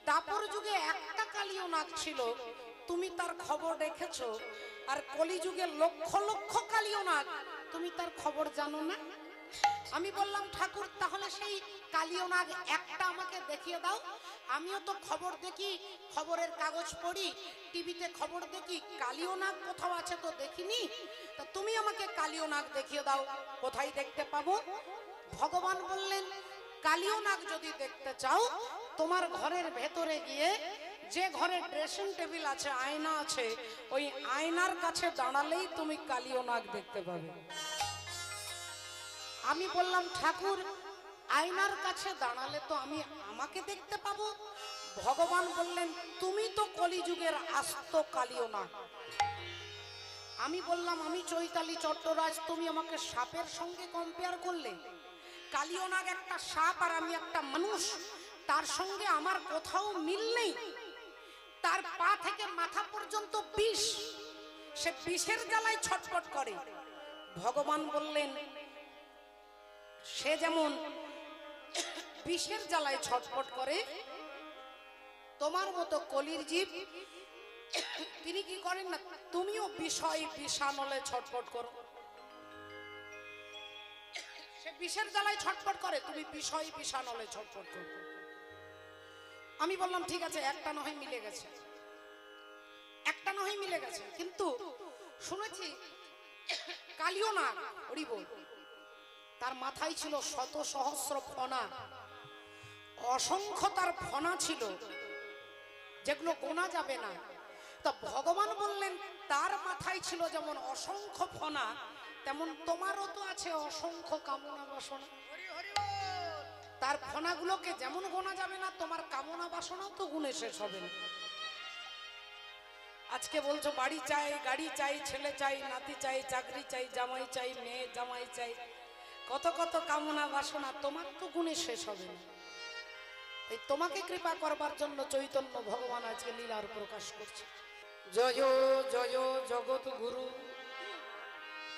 দাপর যুগে একটা কালীয় নাগ ছিল, তুমি তার খবর রেখেছো, আর কলিযুগে লক্ষ লক্ষ কালীয় নাগ, তুমি তার খবর জানো না। আমি বললাম ঠাকুর তাহলে সেই কালীয় নাগ একটা আমাকে দেখিয়ে দাও, আমিও তো খবর দেখি, খবরের কাগজ পড়ি, টিভিতে খবর দেখি, কালীয় নাগ কোথাও আছে তো দেখিনি, তা তুমি আমাকে কালীয় নাগ দেখিয়ে দাও, কোথায় দেখতে পাবো? ভগবান বললেন কালীয় নাগ যদি দেখতে চাও তোমার ঘরের ভেতরে গিয়ে, যে ঘরে ড্রেসিং টেবিল আছে, আয়না আছে, ওই আয়নার কাছে দাঁড়ালেই তুমি কালীয় নাগ দেখতে পাবে। আমি বললাম ঠাকুর আয়নার কাছে দাঁড়ালে তো আমি আমাকে দেখতে পাবো। ভগবান বললেন তুমি তো কলিযুগের আস্ত কালীয় নাগ। আমি বললাম আমি চৈতালি চট্টরাজ, তুমি আমাকে সাপের সঙ্গে কম্পেয়ার করলে। কালীয় নাগ একটা সাপ আর আমি একটা মানুষ, তার সঙ্গে আমার কোথাও মিল নেই। তার পা থেকে মাথা পর্যন্ত বিষ, সে বিষের জ্বালায় ছটফট করে। ভগবান বললেন সে যেমন বিষের জ্বালায় ছটফট করে, তোমার মতো কলির জীব তিনি কি করেন না, তুমিও বিষয় বিষানলে ছটফট করো। সে বিষের জ্বালায় ছটফট করে, তুমি বিষয় বিষানলে ছটফট করো। আমি বললাম ঠিক আছে, একটা নয় মিলে গেছে, একটা নয় মিলে গেছে, কিন্তু শুনেছি কালীয় নাগ হরি বল, তার মাথায় ছিল শত সহস্র ফনা, অসংখ্য তার ফনা ছিল যেগুলো গোনা যাবে না। তা ভগবান বললেন তার মাথায় ছিল যেমন অসংখ্য ফনা, তেমন তোমারও তো আছে অসংখ্য কামনা বাসনা। তার ফনাগুলোকে যেমন গোনা যাবে না, তোমার কামনা বাসনাও তো গুণে শেষ হবে না। আজকে বলছো বাড়ি চাই, গাড়ি চাই, ছেলে চাই, নাতি চাই, চাকরি চাই, জামাই চাই, মেয়ে জামাই চাই, কত কত কামনা বাসনা, তোমার তো গুণে শেষ হবে না। এই তোমাকে কৃপা করবার জন্য চৈতন্য ভগবান আজকে লীলার প্রকাশ করছে। জয় জয় জগৎ গুরু,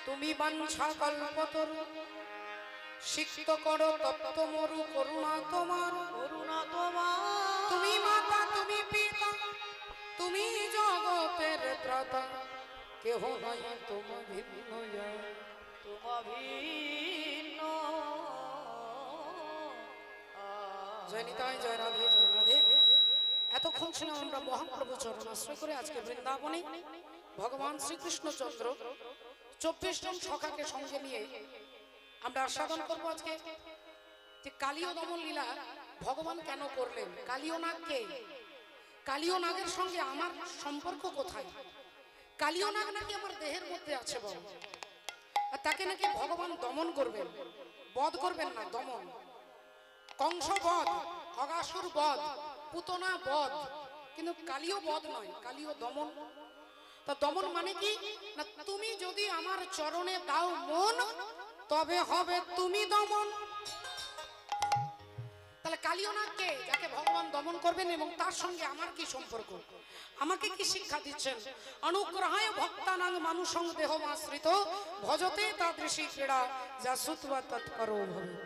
তুমি বাঞ্ছা কল্পতরু, সিক্ত করো তপ্ত মরু, করুণা তোমার, করুণা তোমার। তুমি মাতা, তুমি পিতা, তুমি জগতের ত্রাতা, কেহ নয় তুম ভিন্ন, তুম ভিন্ন। জয় নিতাই, জয় রাধে, জয় রাধে। এতক্ষণ ছিলাম আমরা মহাপ্রভু চরণ আশ্রয় করে। আজকে বৃন্দাবনে ভগবান শ্রীকৃষ্ণচন্দ্র 24 জন সখাকে সঙ্গে নিয়ে আমরা আস্বাদন করব আজকে যে কালীয় দমন লীলা ভগবান কেন করলেন, কালীয় নাগ কে, কালীয় নাগের সঙ্গে আমার সম্পর্ক কোথায়। কালীয় নাগ নাকি আমার দেহের মধ্যে আছে বল, আর তাকে নাকি ভগবান দমন করবেন, বধ করবেন না, দমন। কংস বধ, অগাসুর বধ, পুতনা বধ, কিন্তু কালীয় বধ নয়, কালীয় দমন। তা দমন মানে কি না, তুমি যদি আমার চরণে দাও মন, তবে হবে তুমি দমন। তাহলে কালীয় নাগ কে, যাকে ভগবান দমন করবেন, এবং তার সঙ্গে আমার কি সম্পর্ক, আমাকে কি শিক্ষা দিচ্ছেন? অনুগ্রহায় ভক্তানাং মানুষং দেহমাশ্রিত, ভজতে তাদৃশী ক্রীড়া যা শ্রুত্বা তৎপরো ভবেৎ।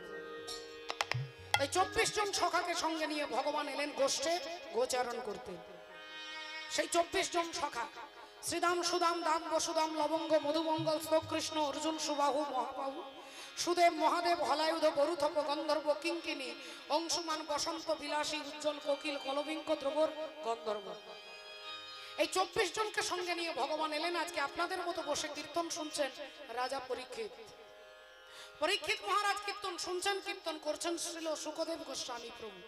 এই 24 জন সখাকে সঙ্গে নিয়ে ভগবান এলেন গোষ্ঠে গোচারণ করতে। সেই 24 জন সখা শ্রীদাম, সুদাম, দাম, বসুদাম, লবঙ্গ, মধুমঙ্গল, শ্রীকৃষ্ণ, অর্জুন, সুবাহু, মহাবাহু, সুদেব, মহাদেব, হলায়ুধ, বরুথপ, গন্ধর্ব, কিঙ্কিনী, অংশুমান, বসন্ত, বিলাসী, উজ্জ্বল, কোকিল, কলবিঙ্ক, দ্রবর, গন্ধর্ব। এই 24 জনকে সঙ্গে নিয়ে ভগবান এলেন। আজকে আপনাদের মতো বসে কীর্তন শুনছেন রাজা পরীক্ষিত। পরীক্ষিত মহারাজ কীর্তন শুনছেন, কীর্তন করছেন শ্রীল শুকদেব গোস্বামী প্রভু।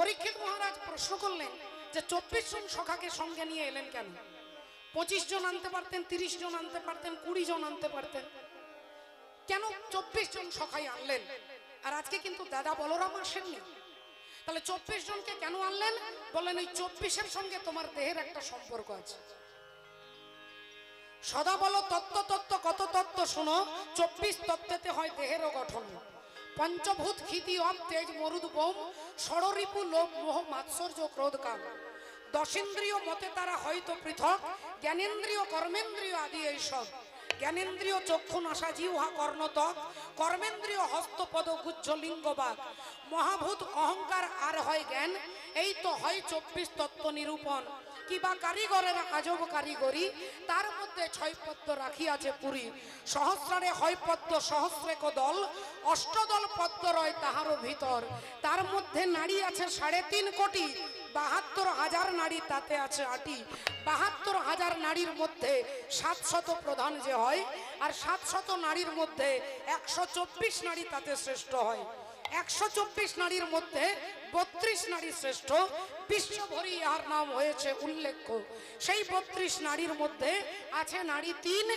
পরীক্ষিত মহারাজ প্রশ্ন করলেন যে 24 জন সখাকে সঙ্গে নিয়ে এলেন কেন? 25 জন আনতে পারতেন, 30 জন আনতে পারতেন, 20 জন আনতে পারতেন, কেন 24 জন সখাই আনলেন? আর আজকে কিন্তু দাদা বলরাম আসেননি, তাহলে 24 জনকে কেন আনলেন? বললেন এই 24-এর সঙ্গে তোমার দেহের একটা সম্পর্ক আছে। সদা বলো তত্ত্ব তত্ত্ব, কত তত্ত্ব শোনো, 24 তত্ত্বেতে হয় দেহেরও গঠন। পঞ্চভূত ক্ষিতি অব তেজ মরুদ বোম, ষড়রিপু লোভ মোহ মাৎসর্য ক্রোধ কাম। 10 ইন্দ্রিয় মতে তারা হয়তো পৃথক, জ্ঞানেন্দ্রিয় কর্মেন্দ্রিয় আদি এইসব। জ্ঞানেন্দ্রিয় চক্ষু নাসা জিহ্বা কর্ণত্বক, কর্মেন্দ্রিয় হস্তপদ গুজ্জ লিঙ্গবাক, মহাভূত অহংকার আর হয় জ্ঞান, এই তো হয় 24 তত্ত্ব নিরূপণ। কিবা কারিগরের আজব কারিগরি, তার মধ্যে 6 পদ্ম রাখিয়াছে পুরী। সহস্রারে হয় পদ্ম সহস্রেক দল, অষ্টদল পদ্ম রয় তাহারও ভিতর। তার মধ্যে নারী আছে 3.5 কোটি, 72,000 নারী তাতে আছে আটি। 72,000 নারীর মধ্যে 700 প্রধান যে হয়, আর 700 নারীর মধ্যে 124 নারী তাতে শ্রেষ্ঠ হয়। 124 নারীর মধ্যে 32 নারী শ্রেষ্ঠ, বিশ্বভরি ইহার নাম হয়েছে উল্লেখ্য। সেই 32 নারীর মধ্যে আছে নারী 3,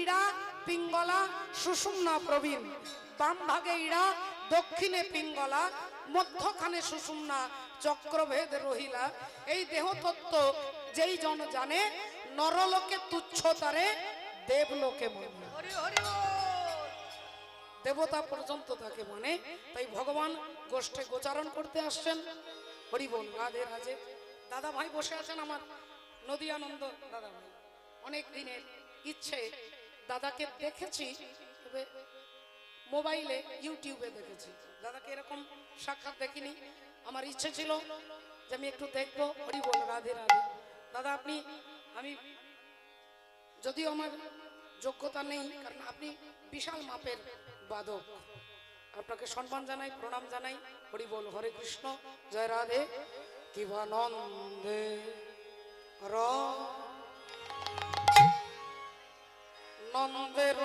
ইড়া, পিঙ্গলা, সুষুম্না, প্রবীণ। বাম ভাগে ইড়া, দক্ষিণে পিঙ্গলা, মধ্যখানে সুষুম্না, চক্রভেদ রহিলা। এই দেহতত্ত্ব যেই জন জানে, নরলোকে তুচ্ছ তারে, দেবলোকে মনে, দেবতা পর্যন্ত তাকে মানে। তাই ভগবান গোষ্ঠে গোচারণ করতে আসছেন। হরি বল, রাধে রাধে। দাদা ভাই বসে আছেন আমার, নদী আনন্দ দাদা ভাই। অনেক দিনের ইচ্ছে, দাদাকে দেখেছি তবে মোবাইলে ইউটিউবে দেখেছি, দাদাকে এরকম সাক্ষাৎ দেখিনি। আমার ইচ্ছে ছিল যে আমি একটু দেখবো। হরি বল, রাধে রাধে। দাদা আপনি, আমি যদিও আমার যোগ্যতা নেই, কারণ আপনি বিশাল মাপের বাদক, আপনাকে সম্মান জানাই, প্রণাম জানাই। হরি বল, হরে কৃষ্ণ, জয় রাধে। কিবানন্দে র নন্দের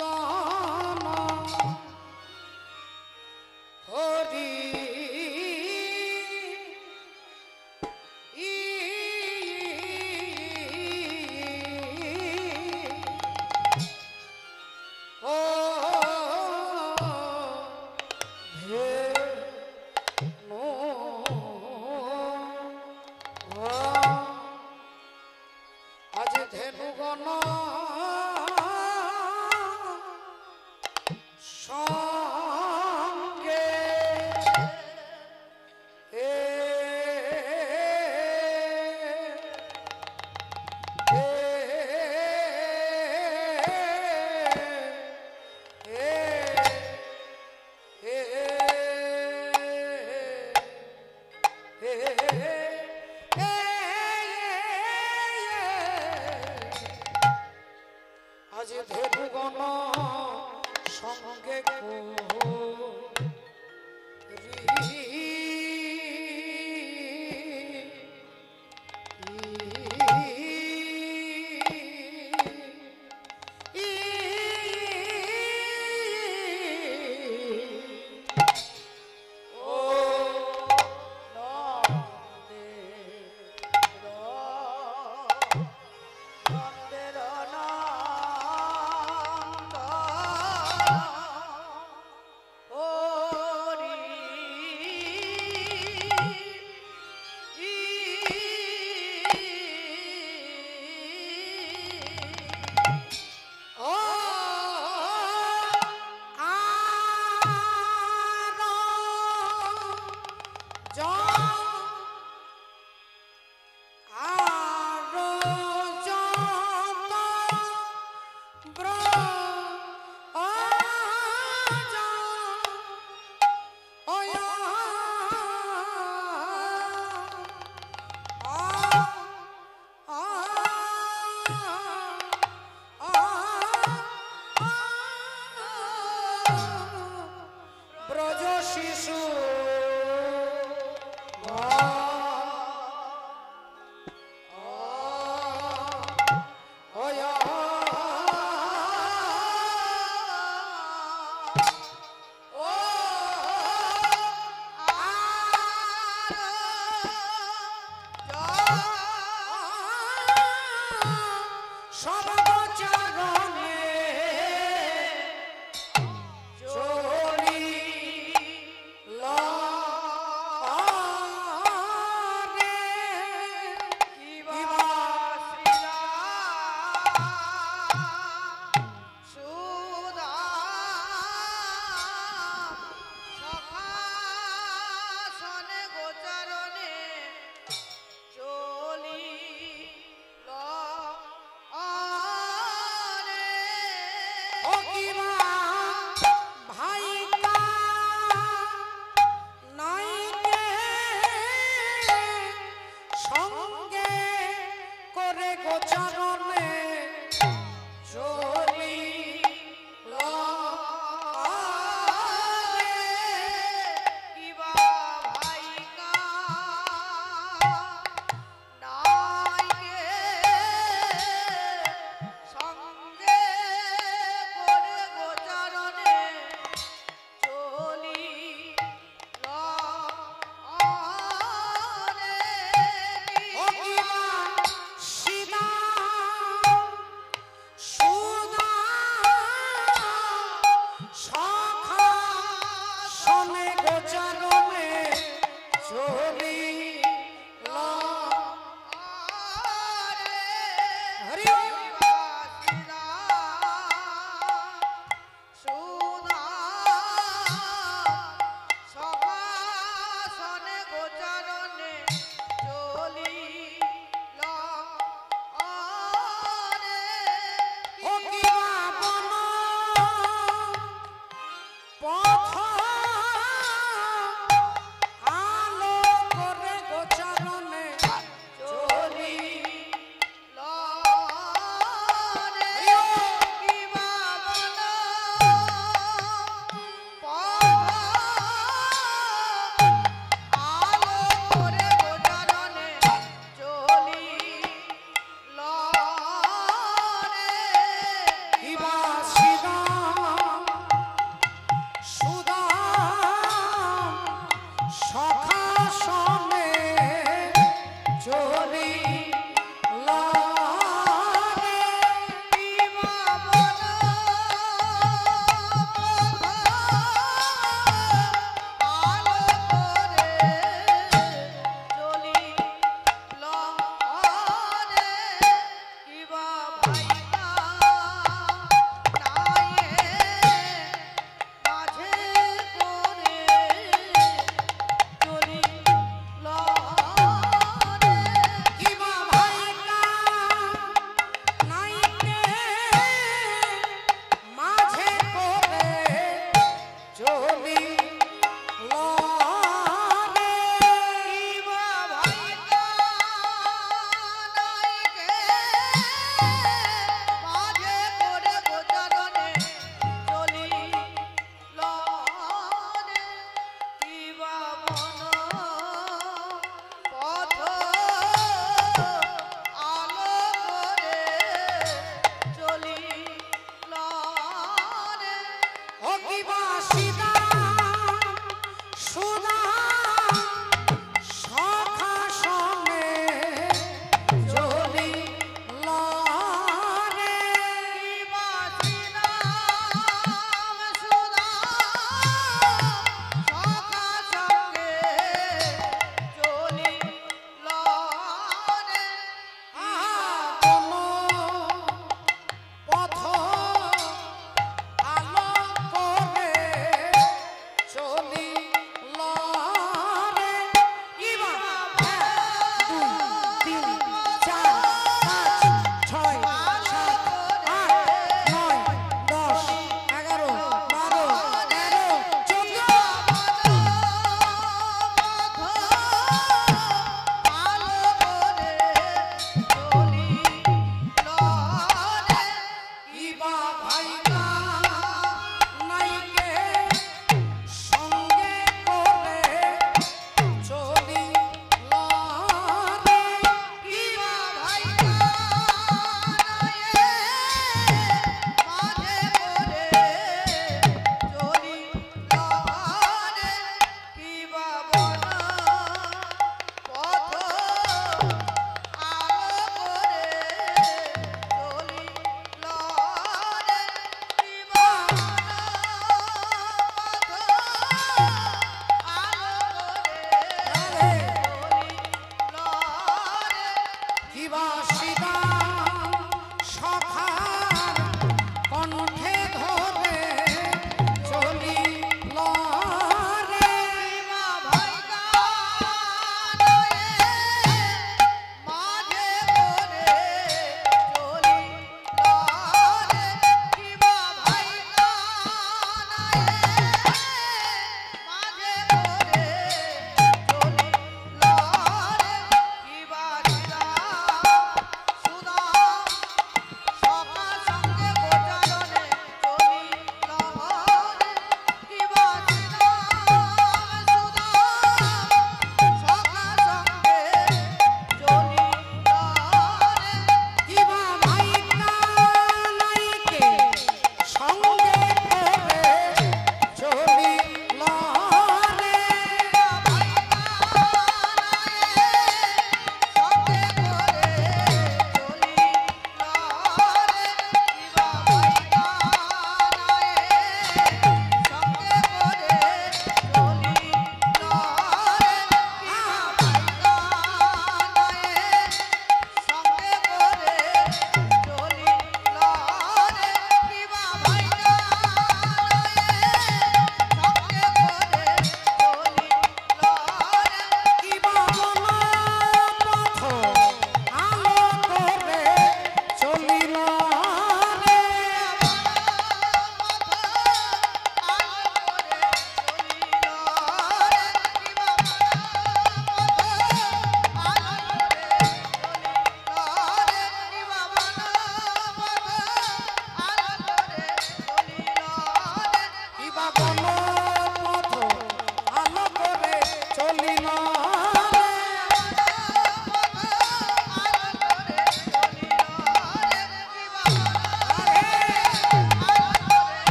দান হরি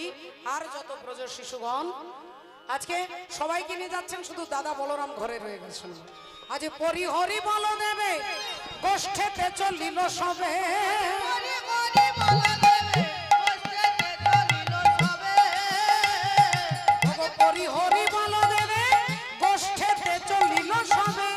করি আর যত ব্রজ শিশুগণ আজকে সবাইকে নিয়ে যাচ্ছেন, শুধু দাদা বলরাম ঘরে রয়ে গেছেন। আজ পরিহরি বল দেবে গোষ্ঠেতে চলিল সবে, পরিহরি বল দেবে গোষ্ঠেতে চলিল সবে,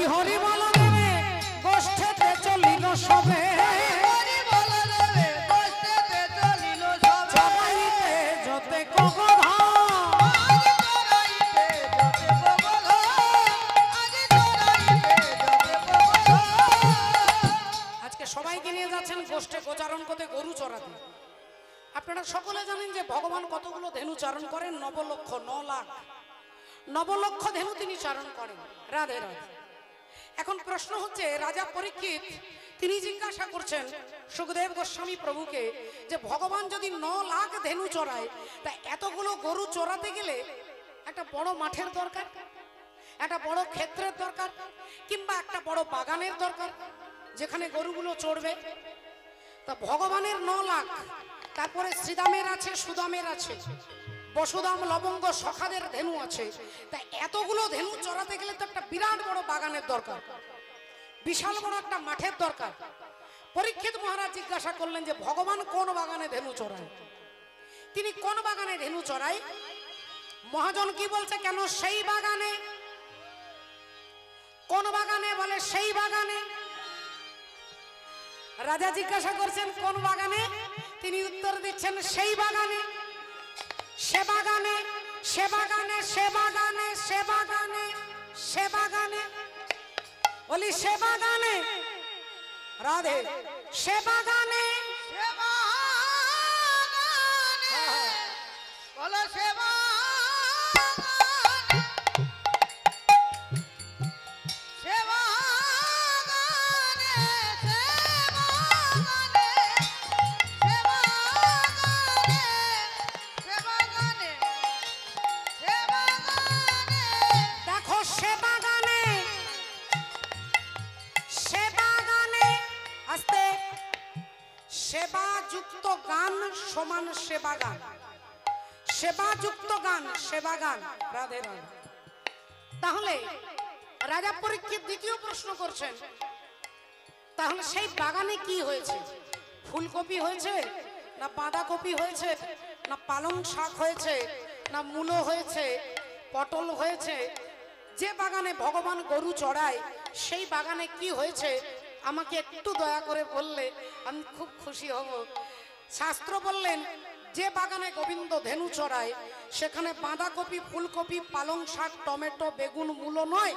হরি বল দেবে গোষ্ঠেতে চলিল সবে, চড়াইতে যতে কগধ, আজকে সবাইকে নিয়ে যাচ্ছেন গোষ্ঠে গোচারণ করতে গরু চড়াতে। আপনারা সকলে জানেন যে ভগবান কতগুলো ধেনু চারণ করেন, 9 লক্ষ 9 লাখ 9 লক্ষ ধেনু তিনি চারণ করেন। রাধে রাধে। এখন প্রশ্ন হচ্ছে, রাজা পরীক্ষিত তিনি জিজ্ঞাসা করছেন সুখদেব গোস্বামী প্রভুকে যে ভগবান যদি 9 লাখ ধেনু চড়ায়, তা এতগুলো গরু চড়াতে গেলে একটা বড় মাঠের দরকার, একটা বড় ক্ষেত্রের দরকার, কিংবা একটা বড় বাগানের দরকার যেখানে গরুগুলো চড়বে। তা ভগবানের 9 লাখ, তারপরে শ্রীদামের আছে, সুদামের আছে, বসুদাম লবঙ্গ সখাদের ধেনু আছে। তা এতগুলো ধেনু চড়াতে গেলে তো একটা বিরাট বড় বাগানের দরকার, বিশাল বড় একটা মাঠের দরকার। পরীক্ষিত মহারাজ জিজ্ঞাসা করলেন যে ভগবান কোন বাগানে ধেনু চড়ায়, তিনি কোন বাগানে ধেনু চড়ায়? মহাজন কি বলছে, কেন সেই বাগানে? কোন বাগানে? বলে সেই বাগানে। রাজা জিজ্ঞাসা করছেন কোন বাগানে? তিনি উত্তর দিচ্ছেন সেই বাগানে। সে বাগানে, সে বাগানে, সে বাগানে, সে বাগানে, সে বাগানে, বলি সে বাগানে। রাধে। সে বাগানে, সে বাগানে, বলো সে বাগানে, সে বাগানে, সে বাগানে, সে বাগানে, সে বাগানে, সে বাগানে। দেখো সে বাগানে, সে বাগানে, আস্তে, সেবা যুক্ত গান সমান সেবা গান, সেবা যুক্ত গান সেবা গান। রাধে রাধে। তাহলে রাজা পরীক্ষিত দ্বিতীয় প্রশ্ন করছেন, তাহলে সেই বাগানে কি হয়েছে? ফুলকপি হয়েছে, না বাঁধাকপি হয়েছে, না পালং শাক হয়েছে, না মূলো হয়েছে, পটল হয়েছে? যে বাগানে ভগবান গরু চড়ায় সেই বাগানে কি হয়েছে আমাকে একটু দয়া করে বললে আমি খুব খুশি হব। শাস্ত্র বললেন যে বাগানে গোবিন্দ ধেনু চড়ায় সেখানে বাঁধাকপি, ফুলকপি, পালং শাক, টমেটো, বেগুন, মূলো নয়।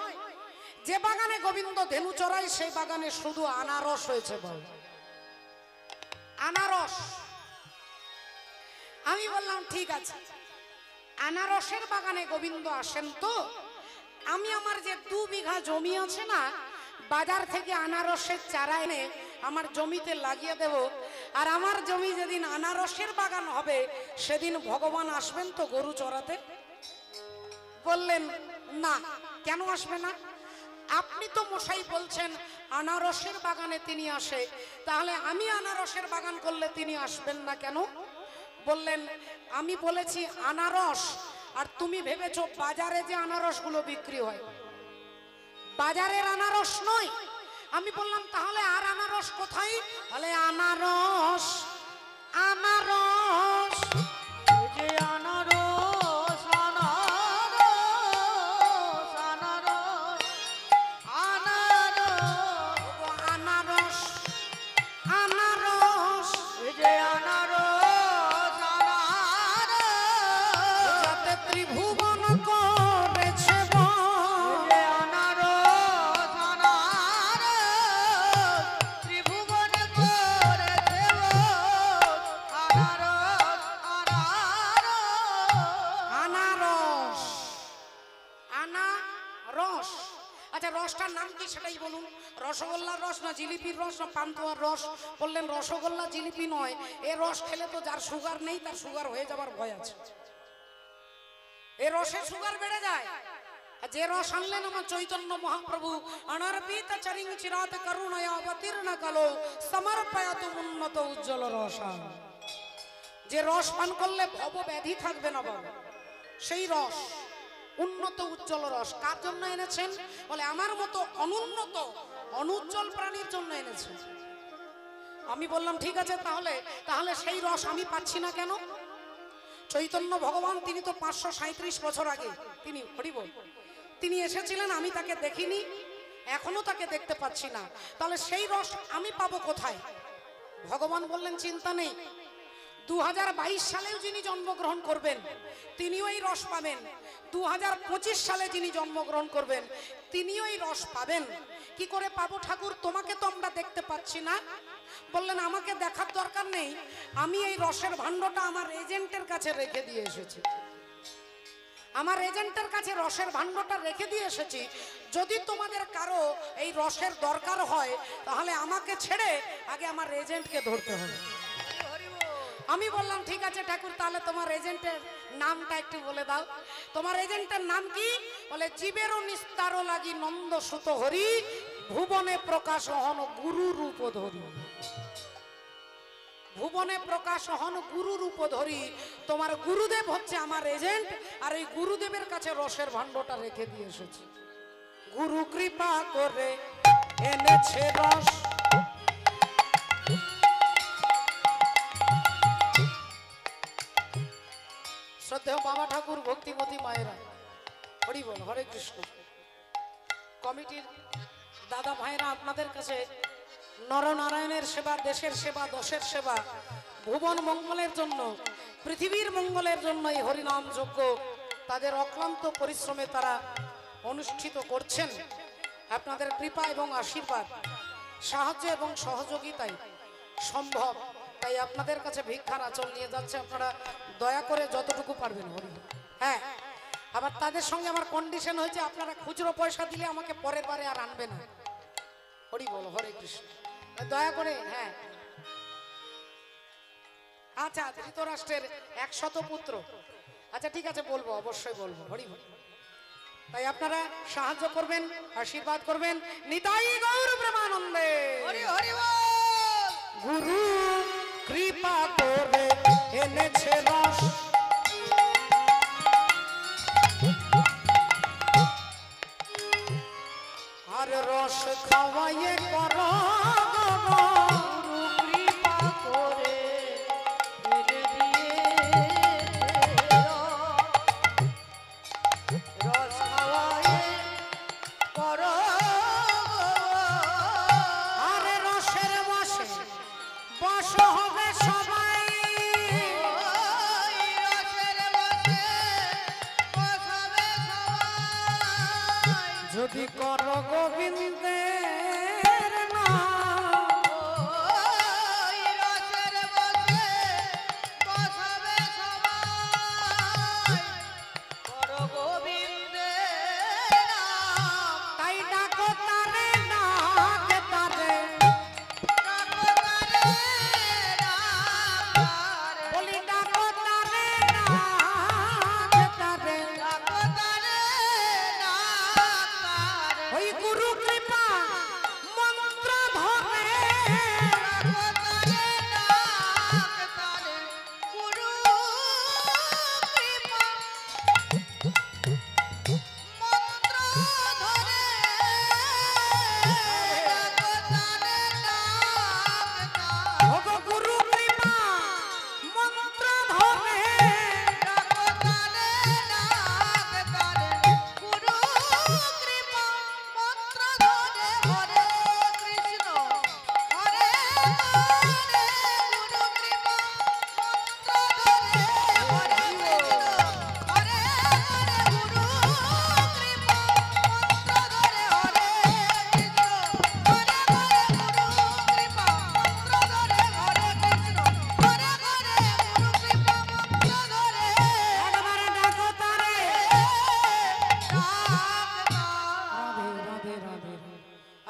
যে বাগানে গোবিন্দ ধেনু চড়ায় সেই বাগানে শুধু আনারস হয়েছে। বল আনারস। আমি বললাম ঠিক আছে, আনারসের বাগানে গোবিন্দ আসেন তো আমি আমার যে 2 বিঘা জমি আছে না, বাজার থেকে আনারসের চারা এনে আমার জমিতে লাগিয়ে দেব। আর আমার জমি যেদিন আনারসের বাগান হবে সেদিন ভগবান আসবেন তো গরু চড়াতে? বললেন না। কেন আসবে না? আপনি তো মশাই বলছেন আনারসের বাগানে তিনি আসে, তাহলে আমি আনারসের বাগান করলে তিনি আসবেন না কেন? বললেন আমি বলেছি আনারস, আর তুমি ভেবেছো বাজারে যে আনারসগুলো বিক্রি হয় বাজারের আনারস নয়। আমি বললাম তাহলে আর আনারস কোথায়? বলে আনারস, আনারস, যে আনারস, আনারস, আনারস, আনারস, আনারস, আনারস, যে আনারস, আনারস, যাতে ত্রিভুবন করেছে বল। রস। আচ্ছা রসটার নাম কি সেটাই বলুন। রসগোল্লার রস না জিলিপির রস না পান্তুয়ার রস? বললেন রসগোল্লা জিলিপি নয়, এ রস খেলে তো যার সুগার নেই তার সুগার হয়ে যাবার ভয় আছে। এ রসে সুগার বেড়ে যায়। যে রস আনলেন আমার চৈতন্য মহাপ্রভু, অনার্পিত চরিং চিরাত করুণয়া অবতীর্ণ কালো সমর্পয়াত উন্নত উজ্জ্বল রসা। যে রস পান করলে ভব ব্যাধি থাকবে না বাবা, সেই রস উন্নত উজ্জ্বল রস। কার জন্য এনেছেন? বলে আমার মতো অনুন্নত অনুজ্জ্বল প্রাণীর জন্য এনেছেন। আমি বললাম ঠিক আছে, তাহলে সেই রস আমি পাচ্ছি না কেন? চৈতন্য ভগবান তিনি তো 537 বছর আগে তিনি হরিবল তিনি এসেছিলেন, আমি তাকে দেখিনি, এখনো তাকে দেখতে পাচ্ছি না। তাহলে সেই রস আমি পাবো কোথায়? ভগবান বললেন চিন্তা নেই, 2022 সালেও যিনি জন্মগ্রহণ করবেন তিনিও এই রস পাবেন, 2025 সালে যিনি জন্মগ্রহণ করবেন তিনিও এই রস পাবেন। কি করে পাবো ঠাকুর? তোমাকে তো আমরা দেখতে পাচ্ছি না। বললেন আমাকে দেখার দরকার নেই, আমি এই রসের ভাণ্ডটা আমার এজেন্টের কাছে রেখে দিয়ে এসেছি। আমার এজেন্টের কাছে রসের ভাণ্ডটা রেখে দিয়ে এসেছি। যদি তোমাদের কারো এই রসের দরকার হয় তাহলে আমাকে ছেড়ে আগে আমার এজেন্টকে ধরতে হবে। আমি বললাম ঠিক আছে ঠাকুর, তাহলে তোমার এজেন্টের নামটা একটু বলে দাও। তোমার এজেন্টের নাম কি? বলে জীবেরও নিস্তার লাগি নন্দ সুত হরি, ভুবনে প্রকাশ হন গুরু রূপ ধরি। ভুবনে প্রকাশ হন গুরু রূপ ধরি। তোমার গুরুদেব হচ্ছে আমার এজেন্ট, আর এই গুরুদেবের কাছে রসের ভাণ্ডটা রেখে দিয়ে এসেছি। গুরু কৃপা করে এনেছে রস, শ্রদ্ধেয় বাবা ঠাকুর, ভক্তিমতী মায়েরা, হরি বল, হরে কৃষ্ণ। কমিটির দাদা ভাইরা আপনাদের কাছে নরনারায়ণের সেবা, দেশের সেবা, দশের সেবা, ভুবন মঙ্গলের জন্য, পৃথিবীর মঙ্গলের জন্য এই হরিনাম যজ্ঞ তাদের অক্লান্ত পরিশ্রমে তারা অনুষ্ঠিত করছেন। আপনাদের কৃপা এবং আশীর্বাদ, সাহায্য এবং সহযোগিতায় সম্ভব। তাই আপনাদের কাছে ভিক্ষার আঁচল নিয়ে যাচ্ছে, আপনারা দয়া করে যতটুকু পারবেন হরি। হ্যাঁ, আবার তাদের সঙ্গে আমার কন্ডিশন হয়েছে, আপনারা খুচরো পয়সা দিলে আমাকে পরের বারে আর আনবে না। হরি বল, হরে কৃষ্ণ, দয়া করে। হ্যাঁ আচ্ছা, ধৃতরাষ্ট্রের 100 পুত্র। আচ্ছা ঠিক আছে, বলবো, অবশ্যই বলবো, হরি বল। তাই আপনারা সাহায্য করবেন, আশীর্বাদ করবেন। নিতাই গৌর প্রেমানন্দে, হরি হরি বল। গুরু কৃপা করে এনেছে রস, আর রস খাওয়াইয়ে কর। গুরু কৃপা করে এনে দিয়েছে রস খাওয়াইয়ে কর। আরে রসের বসে বস হবে সবাই, রসের বসে বস হবে সবাই। যদি কর গোবিন্দের নাম, রসের বসে বস হবে সবাই। কর গোবিন্দের নাম, তাই ডাকো তারে, ডাক তারে, ডাকো তারে, বলি ডাকো তারে, ডাক তারে, ডাকো তারে, ওই গুরু কৃপা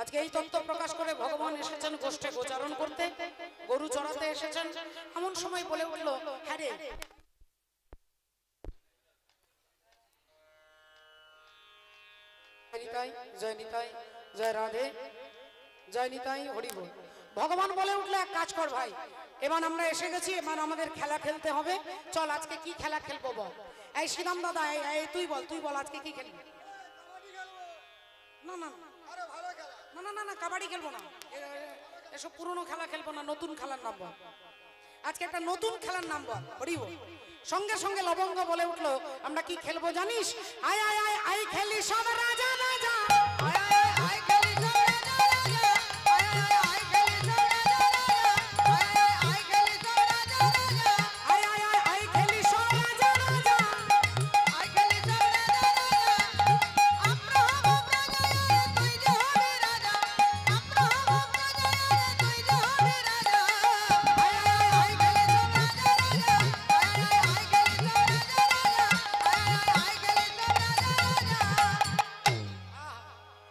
আজকে এই তত্ত্ব প্রকাশ করে ভগবান এসেছেন গোষ্ঠে গোচারণ করতে, গরু চড়াতে এসেছেন। এমন সময় বলে উঠলো, হ্যাঁ রে নিতাই, জয় নিতাই, জয় রাধে, জয় নিতাই, হরি বল। ভগবান বলে উঠলো, এক কাজ কর ভাই, এবার আমরা এসে গেছি, এবার আমাদের খেলা খেলতে হবে। চল আজকে কি খেলা খেলবো বল। এই শ্রীরাম দাদা, এই তুই বল আজকে কি খেলবি? না না না না না না, কাবাডি খেলবো না, এসব পুরনো খেলা খেলবো না, নতুন খেলার নাম বল। আজকে একটা নতুন খেলার নাম বল, হরি বল। সঙ্গে সঙ্গে লবঙ্গ বলে উঠলো, আমরা কি খেলবো জানিস? আয় আয় আয় আয় খেলি সব রাজা রাজা, আয় আয় আয় আয় খেলি সব রাজা রাজা, আয় আয় আয় খেলি সব রাজা রাজা, আয় আয় আয় খেলি সব রাজা রাজা, আয় আয় আয় আয় খেলি সব রাজা রাজা, আয় খেলি সব রাজা রাজা। আমরা হব রাজা, তুই যে হবি রাজা, আমরা হব রাজা, তুই যে হবি রাজা, আয় আয় আয় খেলি সব রাজা রাজা, আয় আয় আয় খেলি সব রাজা রাজা, আয় আয় আয় খেলি সব রাজা রাজা।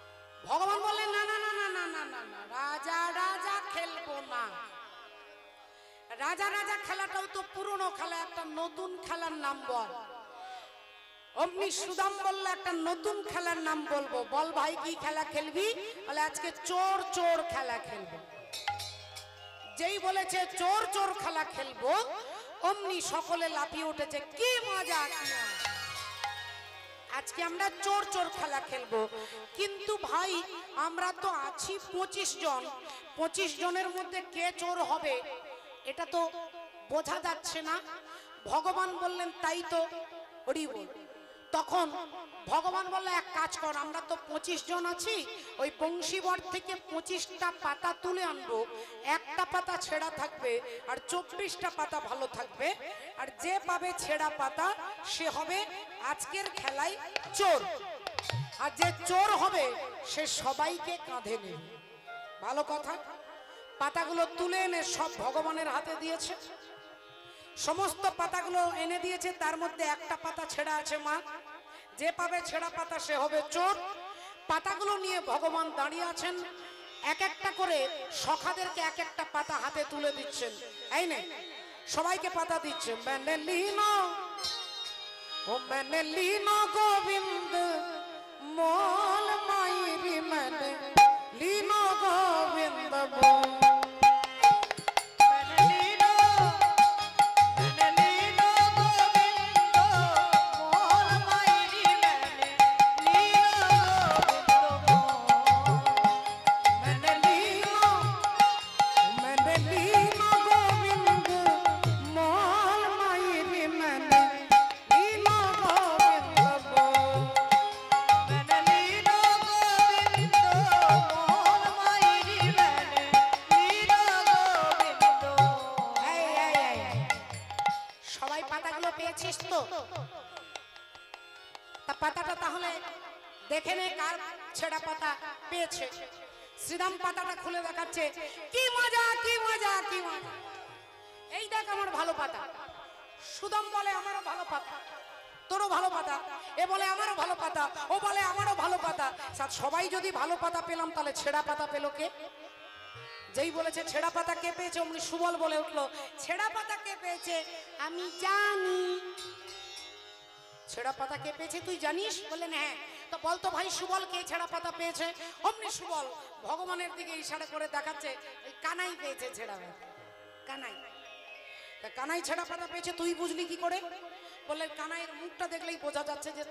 ভগবান বললেন, না না না না না না না না, রাজা রাজা খেলবো না। রাজা রাজা খেলাটাও তো পুরনো খেলা, একটা নতুন খেলার নাম বল। অমনি সুদাম বললো, একটা নতুন খেলার নাম বলবো। বল ভাই কি খেলা খেলবি? বলে আজকে চোর চোর খেলা খেলবো। যেই বলেছে চোর চোর খেলা খেলবো, অমনি সকলে লাফিয়ে উঠেছে, কি মজা কি মজা। আজকে আমরা চোর চোর খেলা খেলবো। কিন্তু ভাই আমরা তো আছি 25 জন, 25 জনের মধ্যে কে চোর হবে এটা তো বোঝা যাচ্ছে না। ভগবান বললেন তাই তো, হরি বল। তখন ভগবান বলল, এক কাজ কর, আমরা তো 25 জন আছি, ওই বংশীবর থেকে 25টা পাতা তুলে আনবো, একটা পাতা ছেঁড়া থাকবে আর 24টা পাতা ভালো থাকবে, আর যে পাবে ছেঁড়া পাতা সে হবে আজকের খেলায় চোর, আর যে চোর হবে সে সবাইকে কাঁধে নেবে। ভালো কথা। পাতাগুলো তুলে এনে সব ভগবানের হাতে দিয়েছে, সমস্ত পাতাগুলো এনে দিয়েছে, তার মধ্যে একটা পাতা ছেঁড়া আছে মা, যে পাবে ছেঁড়া পাতা সে হবে চোর। পাতাগুলো নিয়ে ভগবান দাঁড়িয়ে আছেন, এক একটা করে সখাদেরকে এক একটা পাতা হাতে তুলে দিচ্ছেন, এই নে সবাইকে পাতা দিচ্ছেন। मैंने लीनो ओ मैंने लीनो गोविंद मोल मायरी, मैंने लीनो गोविंद मोल। পাতাটা তাহলে দেখে নে কার ছেঁড়া পাতা পেয়েছে। শ্রীরাম পাতাটা খুলে দেখাচ্ছে, কি মজা কি মজা কি মজা, এই দেখ আমার ভালো পাতা। সুদাম বলে আমারও ভালো পাতা, তোরও ভালো পাতা, এ বলে আমারও ভালো পাতা, ও বলে আমারও ভালো পাতা। সবাই যদি ভালো পাতা পেলাম তাহলে ছেঁড়া পাতা পেলো কে? যেই বলেছে ছেঁড়া পাতা কে পেয়েছে, অমনি সুবল বলে উঠলো, ছেঁড়া পাতা কে পেয়েছে আমি জানি। ছেঁড়া পাতা কে পেয়েছে তুই জানিস? বললেন হ্যাঁ। তো বলতো ভাই সুবল কে ছেঁড়া পাতা পেয়েছে? অমনি সুবল ভগবানের দিকে ইশারা করে দেখাচ্ছে, ওই কানাই পেয়েছে ছেঁড়া পাতা। কানাই, তা কানাই ছেঁড়া পাতা পেয়েছে, তুই বুঝলি কি করে? বললেন কানাইয়ের মুখটা দেখলেই বোঝা যাচ্ছে যে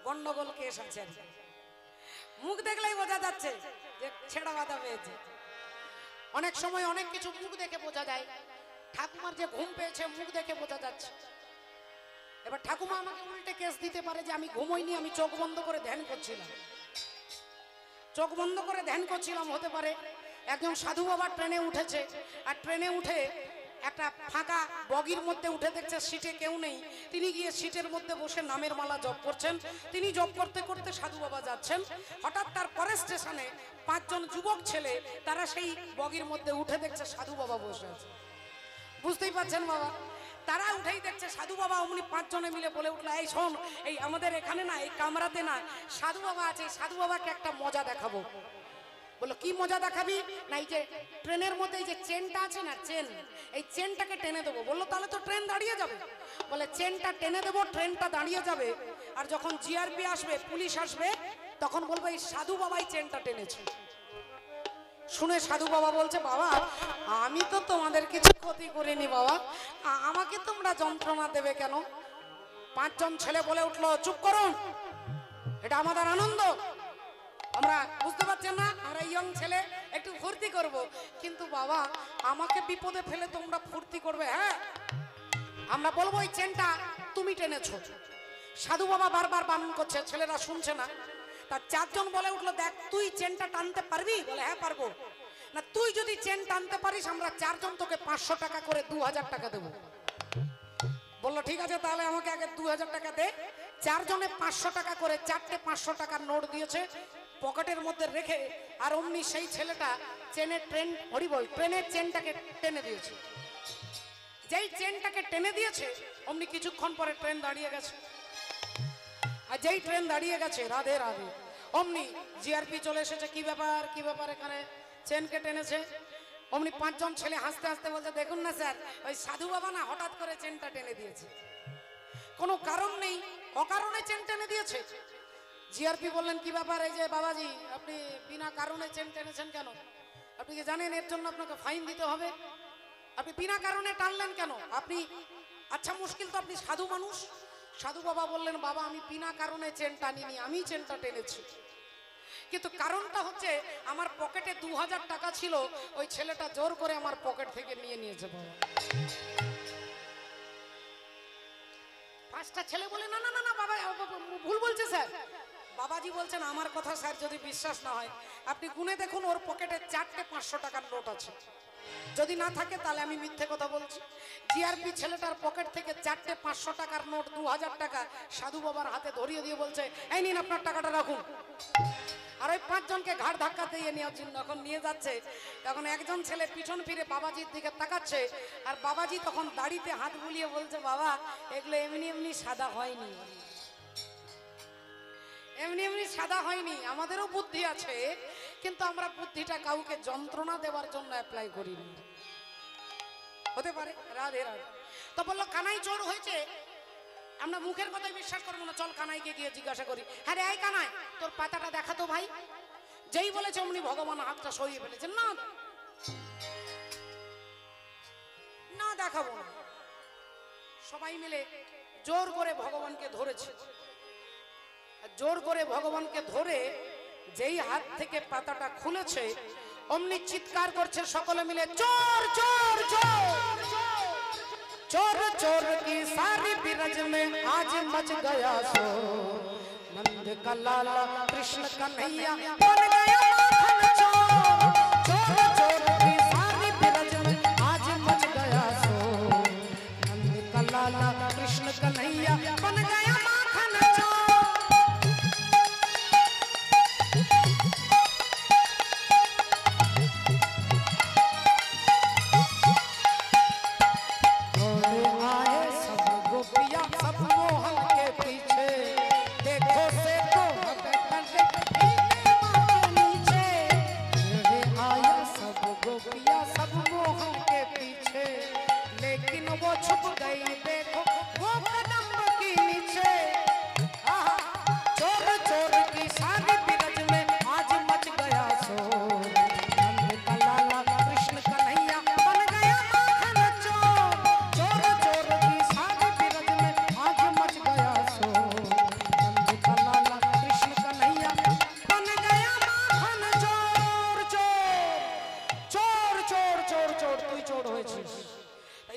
গন্ডগোল কেস আছে, মুখ দেখলেই বোঝা যাচ্ছে যে ছেঁড়া পাতা পেয়েছে। অনেক সময় অনেক কিছু মুখ দেখে বোঝা যায়। ঠাকুমার যে ঘুম পেয়েছে মুখ দেখে বোঝা যাচ্ছে। এবার ঠাকুমা আমাকে উল্টে কেস দিতে পারে যে আমি ঘুমোইনি, আমি চোখ বন্ধ করে ধ্যান করছিলাম। চোখ বন্ধ করে ধ্যান করছিলাম, হতে পারে একজন সাধু বাবা ট্রেনে উঠেছে, আর ট্রেনে উঠে একটা ফাঁকা বগির মধ্যে উঠে দেখছে সিটে কেউ নেই। তিনি গিয়ে সিটের মধ্যে বসে নামের মালা জপ করছেন। তিনি জপ করতে করতে সাধু বাবা যাচ্ছেন। হঠাৎ তার পরের স্টেশনে 5 জন যুবক ছেলে, তারা সেই বগির মধ্যে উঠে দেখছে সাধু বাবা বসে আছে। বুঝতেই পারছেন বাবা? তারা উঠেই দেখছে সাধু বাবা। অমনি 5 জনে মিলে বলে উঠলো, এই শোন, এই আমাদের এখানে না, এই কামরাতে না সাধু বাবা আছে, সাধু বাবাকে একটা মজা দেখাবো। বললো কি মজা দেখাবি না, এই যে ট্রেনের মধ্যে এই যে চেনটা আছে না, চেন, এই চেনটাকে টেনে দেবো। বললো তাহলে তো ট্রেন দাঁড়িয়ে যাবে। বলে চেনটা টেনে দেবো, ট্রেনটা দাঁড়িয়ে যাবে, আর যখন জিআরপি আসবে, পুলিশ আসবে, তখন বলবো এই সাধু বাবাই চেনটা টেনেছে। শুনে সাধু বাবা বলছে, বাবা আমি তো তোমাদের কিছু ক্ষতি করিনি বাবা, আমাকে তোমরা যন্ত্রণা দেবে কেন? পাঁচজন ছেলে বলে উঠলো, চুপ করুন, এটা আমাদের আনন্দ, আমরা বুঝতে পারছেন না, আমরা ইয়ং ছেলে একটু ফুর্তি করব, কিন্তু বাবা আমাকে বিপদে ফেলে তোমরা ফুর্তি করবে? হ্যাঁ, আমরা বলবো এই চেনটা তুমি টেনেছো। সাধু বাবা বারবার বারণ করছে, ছেলেরা শুনছে না। তার চারজন বলে উঠলো, দেখ তুই চেনটা টানতে পারবি? বলে হ্যাঁ পারবো। না, তুই যদি চেন টানতে পারিস আমরা চারজন তোকে 500 টাকা করে 2000 টাকা দেবো। বললো ঠিক আছে, তাহলে আমাকে আগে 2000 টাকা দে। চারজনে 500 টাকা করে, চারটে 500 টাকার নোট দিয়েছে পকেটের মধ্যে রেখে, আর অমনি সেই ছেলেটা ট্রেনের চেনটাকে টেনে দিয়েছে। যেই চেনটাকে টেনে দিয়েছে অমনি কিছুক্ষণ পরে ট্রেন দাঁড়িয়ে গেছে। আর যেই ট্রেন দাঁড়িয়ে গেছে, রাধে রাধে, অমনি জিআরপি চলে এসেছে। কি ব্যাপার, কি ব্যাপার, এখানে চেনকে টেনেছে। অমনি পাঁচজন ছেলে হাসতে হাসতে বলছে, দেখুন না স্যার, ওই সাধু বাবা না হঠাৎ করে চেনটা টেনে দিয়েছে, কোনো কারণ নেই, অকারণে চেন টেনে দিয়েছে। জিআরপি বললেন, কি ব্যাপার, এই যে বাবাজি আপনি বিনা কারণে চেন টেনেছেন কেন? আপনি কি জানেন এর জন্য আপনাকে ফাইন দিতে হবে? আপনি বিনা কারণে টানলেন কেন? আপনি আচ্ছা মুশকিল তো, আপনি সাধু মানুষ। সাধু বাবা বললেন, বাবা আমি বিনা কারণে চেন টানিনি, আমি চেনটা টেনেছি, কিন্তু কারণটা হচ্ছে আমার পকেটে 2000 টাকা ছিল, ওই ছেলেটা জোর করে আমার পকেট থেকে নিয়ে নিয়েছে। বাবা পাঁচটা ছেলে বলে, না না না না বাবা ভুল বলছে স্যার। বাবাজি বলছেন, আমার কথা স্যার যদি বিশ্বাস না হয় আপনি গুনে দেখুন, ওর পকেটে 4টে 500 টাকার নোট আছে, যদি না থাকে তাহলে আমি মিথ্যে কথা বলছি। জিআরপি ছেলেটার পকেট থেকে 4টে 500 টাকার নোট 2000 টাকা সাধু বাবার হাতে ধরিয়ে দিয়ে বলছে, এই নিন আপনার টাকাটা রাখুন। আর ওই পাঁচজনকে ঘাড় ধাক্কা দিয়ে নেওয়ার জন্য যখন নিয়ে যাচ্ছে, তখন একজন ছেলে পিছন ফিরে বাবাজির দিকে তাকাচ্ছে, আর বাবাজি তখন দাড়িতে হাত বুলিয়ে বলছে, বাবা এগুলো এমনি এমনি সাদা হয়নি, এমনি এমনি সাদা হয়নি, আমাদেরও বুদ্ধি আছে, কিন্তু আমরা বুদ্ধিটা কাউকে যন্ত্রণা দেওয়ার জন্য অ্যাপ্লাই করিনি। হতে পারে। রাধে রাধে। তো বললো, কানাই চোর হয়েছে, আমরা মুখের কথাই বিশ্বাস করবো না, চল কানাইকে গিয়ে জিজ্ঞাসা করি। হ্যাঁ রে, এই কানাই তোর পাতাটা দেখাতো ভাই। যেই বলেছে অমনি ভগবান হাতটা সরিয়ে ফেলেছেন, না না দেখাবো না। সবাই মিলে জোর করে ভগবানকে ধরেছে, জোর করে ভগবানকে ধরে যেই হাত থেকে পাতাটা খুলেছে, অমনি চিৎকার করছে সকলে মিলে, চোর চোর চোর चोर चोर की सारी बिरज में आज मच गया शोर, नंद का लाला कृष्ण कन्हैया बन गया माखन चोर, चोर चोर की सारी बिरज में आज मच गया शोर, नंद का लाला कृष्ण कन्हैया बन गया माखन चोर।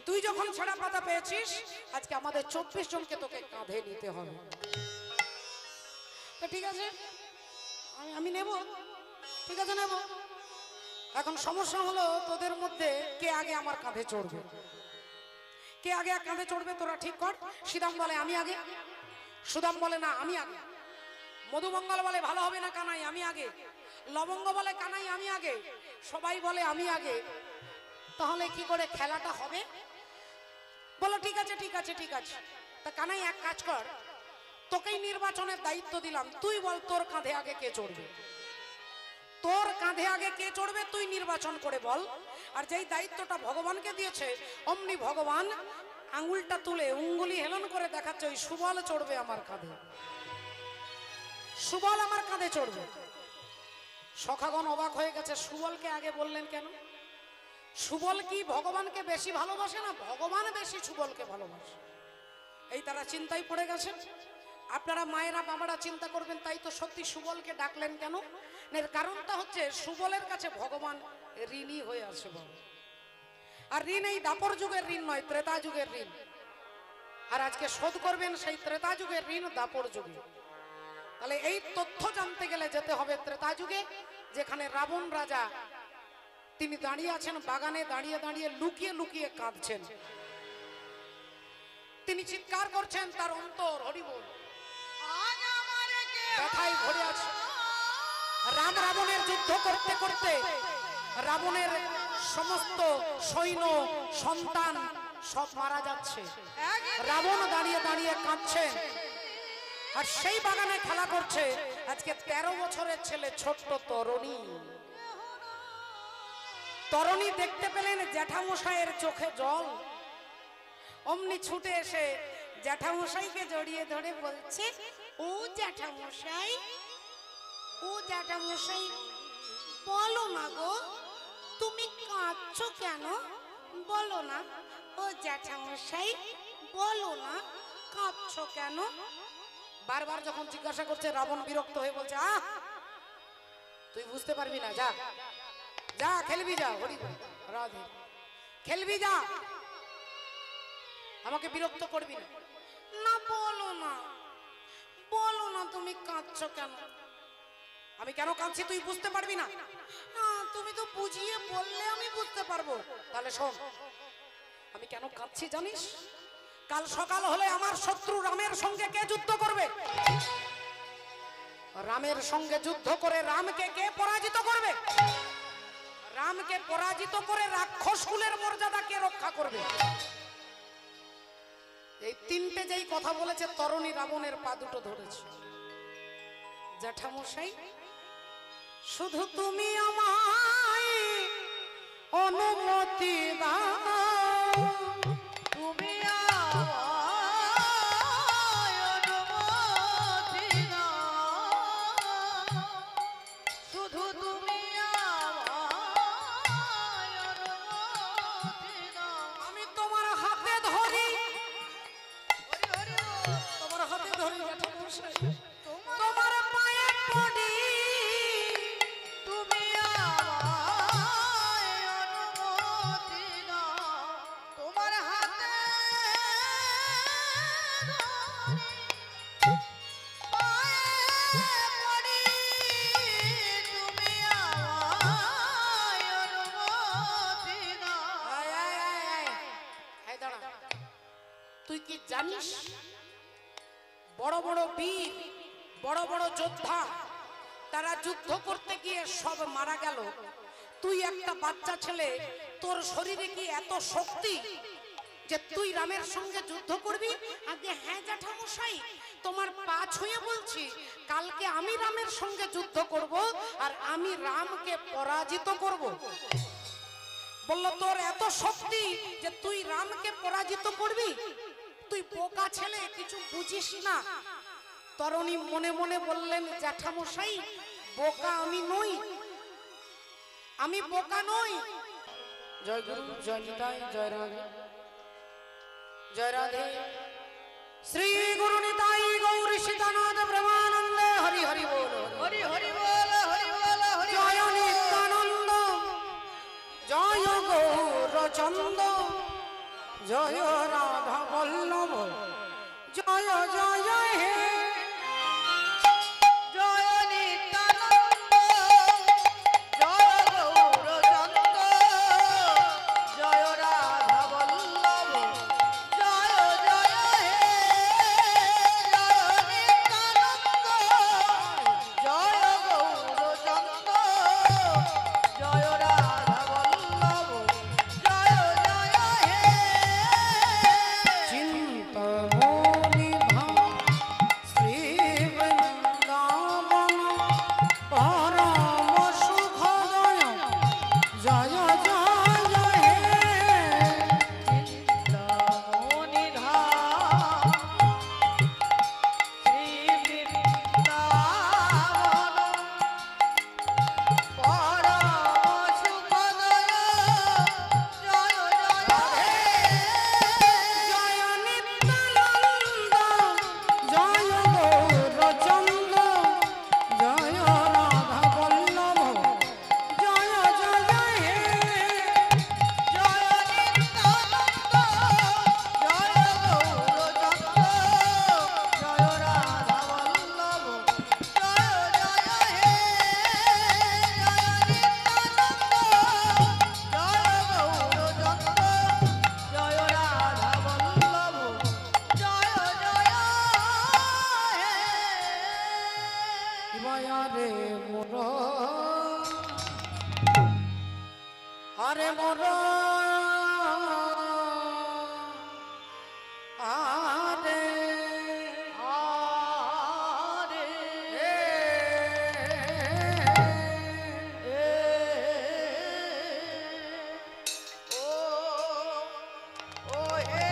তুই যখন ছেঁড়া পাতা পেয়েছিস, আজকে আমাদের 24 জনকে তোকে কাঁধে নিতে হবে। তো ঠিক আছে, আমি নেব, ঠিক আছে নেব। এখন সমস্যা হলো তোদের মধ্যে কে আগে আমার কাঁধে চড়বে, কে আগে কাঁধে চড়বে তোরা ঠিক কর। শ্রীদাম বলে আমি আগে, সুদাম বলে না আমি আগে, মধুমঙ্গল বলে ভালো হবে না কানাই আমি আগে, লবঙ্গ বলে কানাই আমি আগে, সবাই বলে আমি আগে। তাহলে কি করে খেলাটা হবে? বলো ঠিক আছে ঠিক আছে ঠিক আছে। তা কানাই এক কাজ কর, তোকেই নির্বাচনের দায়িত্ব দিলাম, তুই বল তোর কাঁধে আগে কে চড়বে। তোর কাঁধে আগে কে চড়বে তুই নির্বাচন করে বল। আর যেই দায়িত্বটা ভগবানকে দিয়েছে অমনি ভগবান আঙুলটা তুলে উঙ্গুলি হেলন করে দেখাচ্ছে ওই সুবল চড়বে আমার কাঁধে, সুবল আমার কাঁধে চড়বে। সখাগণ অবাক হয়ে গেছে, সুবলকে আগে বললেন কেন? সুবল কি ভগবানকে বেশি ভালোবাসে না ভগবান বেশি সুবলকে ভালোবাসে? এই তারা চিন্তায় পড়ে গেছেন। আপনারা মায়েরা বাবারা চিন্তা করবেন, তাই তো সত্যি সুবলকে ডাকলেন কেন? এর কারণটা হচ্ছে সুবলের কাছে ভগবান ঋণী হয়ে আছে বাবা। আর ঋণ এই দাপর যুগের ঋণ নয়, ত্রেতা যুগের ঋণ। আর আজকে শোধ করবেন সেই ত্রেতা যুগের ঋণ দাপর যুগে। তাহলে এই তথ্য জানতে গেলে যেতে হবে ত্রেতা যুগে, যেখানে রাবণ রাজা তিনি দাঁড়িয়ে আছেন বাগানে, দাঁড়িয়ে দাঁড়িয়ে লুকিয়ে লুকিয়ে কাঁদছেন। তিনি চিৎকার করছেন, তার অন্তর হরিবোল ব্যথায় ভরে আছে। রাম রাবণের যুদ্ধ করতে করতে রাবণের সমস্ত সৈন্য সন্তান সব মারা যাচ্ছে। রাবণ দাঁড়িয়ে দাঁড়িয়ে কাঁদছে। আর সেই বাগানে খেলা করছে আজকে 13 বছরের ছেলে ছোট্ট তরুণী। তরুণী দেখতে পেলেন জ্যাঠামশাইয়ের চোখে জল, অমনি ছুটে এসে জ্যাঠামশাইকে জড়িয়ে ধরে বলছে, ও জ্যাঠামশাই, ও জ্যাঠামশাই বলো না গো, তুমি কাঁদছো কেন? বলো না ও জ্যাঠামশাই, বলো না কাঁদছো কেন? বারবার যখন জিজ্ঞাসা করছে রাবণ বিরক্ত হয়ে বলছে, আহ তুই বুঝতে পারবি না, যা যা খেলবি, যা হরি রাধে খেলবি, যা, আমাকে বিরক্ত করবি না। না বলো না, বলো না তুমি কাঁদছো কেন? আমি কেন কাঁদছি তুই বুঝতে পারবি না? তুমি তো বুঝিয়ে বললে আমি বুঝতে পারবো। তাহলে শোন, আমি কেন কাঁদছি জানিস? কাল সকাল হলে আমার শত্রু রামের সঙ্গে কে যুদ্ধ করবে? রামের সঙ্গে যুদ্ধ করে রামকে কে পরাজিত করবে? রামকে পরাজিত করে রাক্ষস কুলের মর্যাদা কে রক্ষা করবে? এই তিনটে যেই কথা বলেছে তরুণী রাবণের পা দুটো ধরেছে। জ্যাঠামশাই শুধু তুমি আমায় অনুমতি দাও, তুমি আমায় অনুমতি দাও, শুধু তুমি আমায় অনুমতি দাও। আমি তোমার হাতে ধরি, তোমার হাতে ধরি জ্যাঠামশাই, তোমার পায়ে পড়ি, তুমি আমায় অনুমতি দাও, তোমার হাতে ধরি, পায়ে পড়ি, তুমি আমায় অনুমতি দাও। আয় আয় আয় আয়, এই দাঁড়া, তুই কি জানিস বড় বড় বীর বড় বড় যোদ্ধা তারা যুদ্ধ করতে গিয়ে সব মারা গেল, তুই একটা বাচ্চা ছেলে, তোর শরীরে কি এত শক্তি যে তুই রামের সঙ্গে যুদ্ধ করবি? আগে হ্যাঁ জ্যাঠামশাই, তোমার পা ছুঁয়ে বলছি, কালকে আমি রামের সঙ্গে যুদ্ধ করব আর আমি রামকে পরাজিত করব। বলল তোর এত শক্তি যে তুই রামকে পরাজিত করবি? তুই বোকা ছেলে, কিছু বুঝিস না। তরুণী মনে মনে বললেন, জ্যাঠামশাই বোকা আমি নই, আমি বোকা নই। জয় গুরু, জয় নিতাই, জয় রাধে, জয় রাধে। শ্রী গুরু নিতাই গৌর সীতানাথ ব্রহ্মানন্দে হরি হরি বল, হরি হরি বল, হরি বল, হরি জয় নিত্যানন্দ, জয় গৌরচন্দ, জয় রাধা বল্লভ, জয় জয় হে, জয় নিত্যানন্দ, জয় গৌরচন্দ, জয় রাধা বল্লভ, জয় জয় হে, জয় নিত্যানন্দ, মোরা আরে মোরা আরে আরে ও ও হে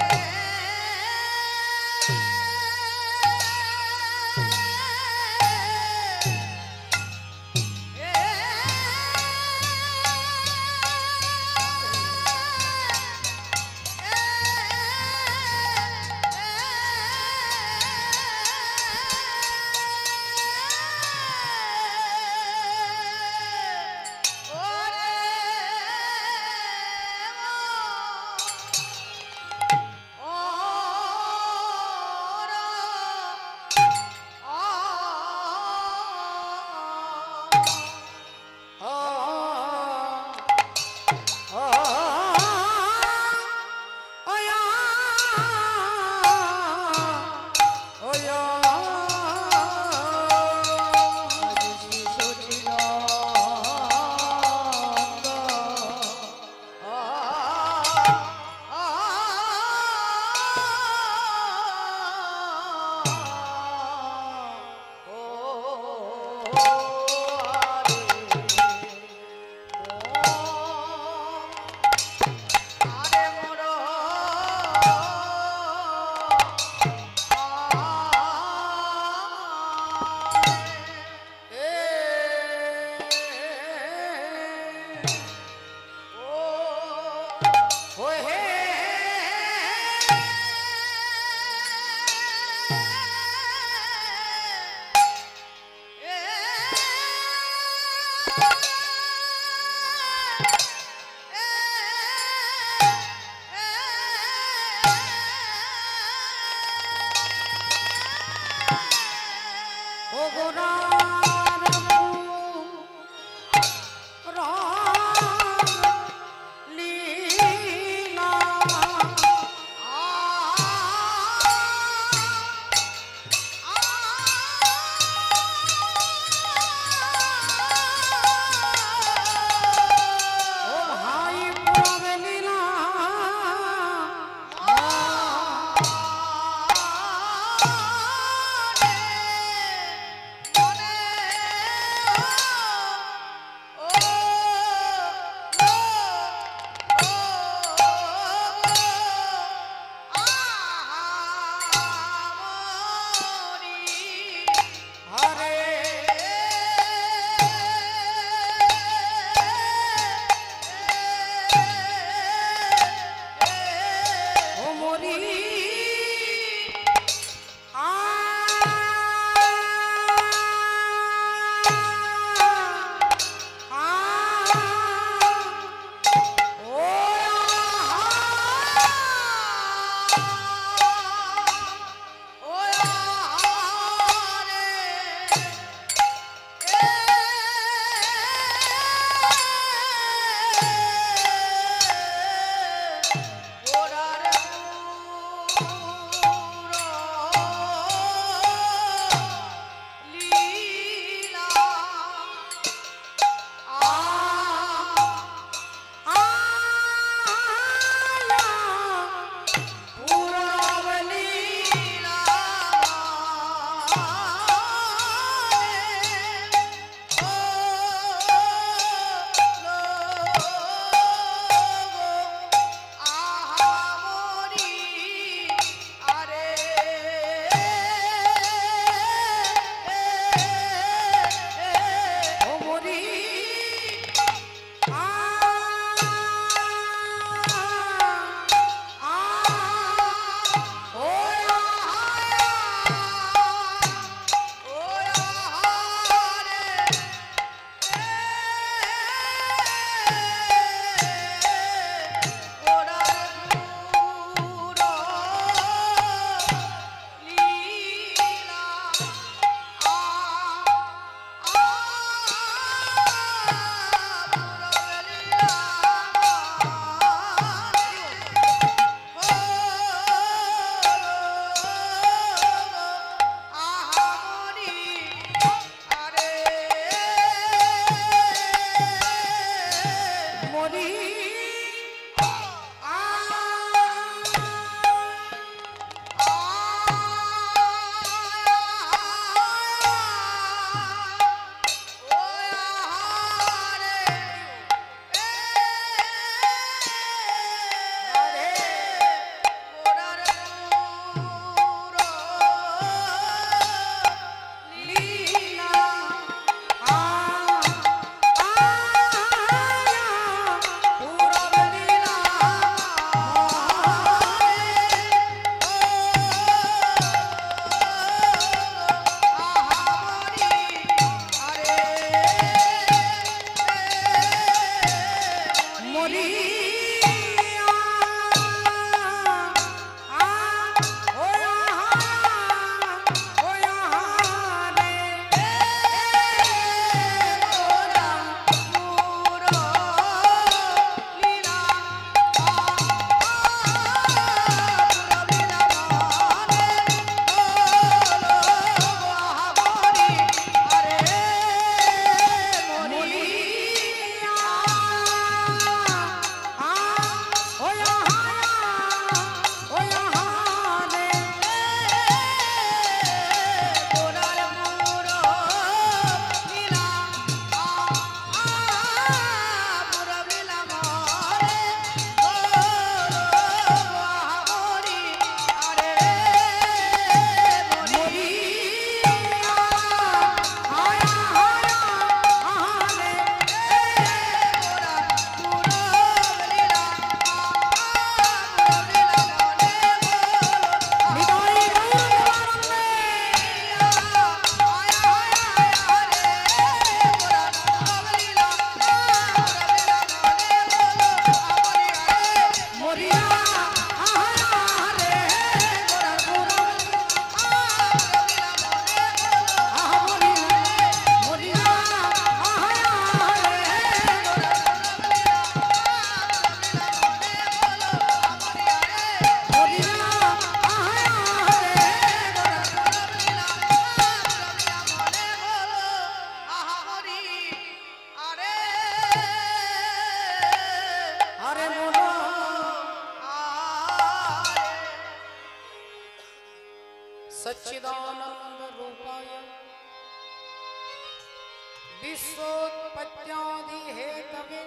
विश्वोत्पत्त्यादि हेतवे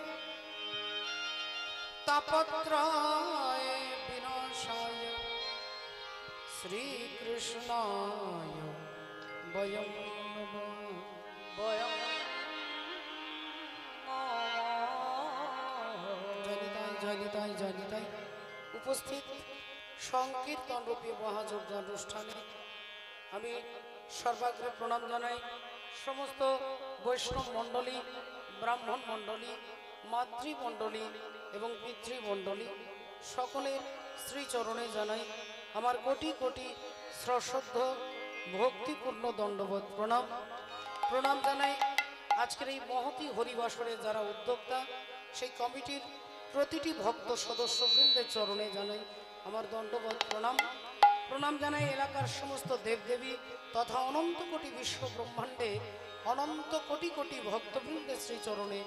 तापत्रय विनाशाय श्रीकृष्णाय वयं नमः। জয়নিতাই উপস্থিত সংকীর্তন রূপী মহাযজ্ঞ অনুষ্ঠানে আমি সর্বাগ্রে প্রণাম জানাই সমস্ত বৈষ্ণব মণ্ডলী, ব্রাহ্মণ মণ্ডলী, মাতৃমণ্ডলী এবং পিতৃমণ্ডলী সকলের শ্রীচরণে জানাই আমার কোটি কোটি সশ্রদ্ধ ভক্তিপূর্ণ দণ্ডবোধ প্রণাম। প্রণাম জানাই আজকের এই মহতী হরিবাসরে যারা উদ্যোক্তা সেই কমিটির প্রতিটি ভক্ত সদস্যবৃন্দের চরণে জানাই আমার দণ্ডবোধ প্রণাম। প্রণাম জানাই এলাকার সমস্ত দেবদেবী তথা অনন্ত কোটি বিশ্ব ব্রহ্মাণ্ডে অনন্ত কোটি কোটি ভক্তবৃন্দের শ্রীচরণে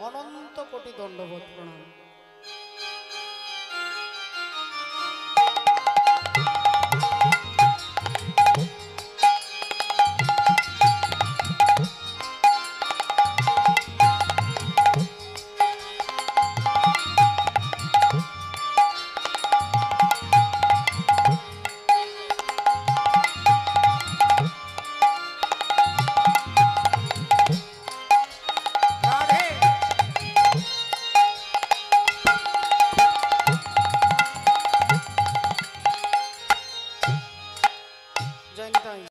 অনন্ত কোটি দণ্ডবোধ প্রণাম।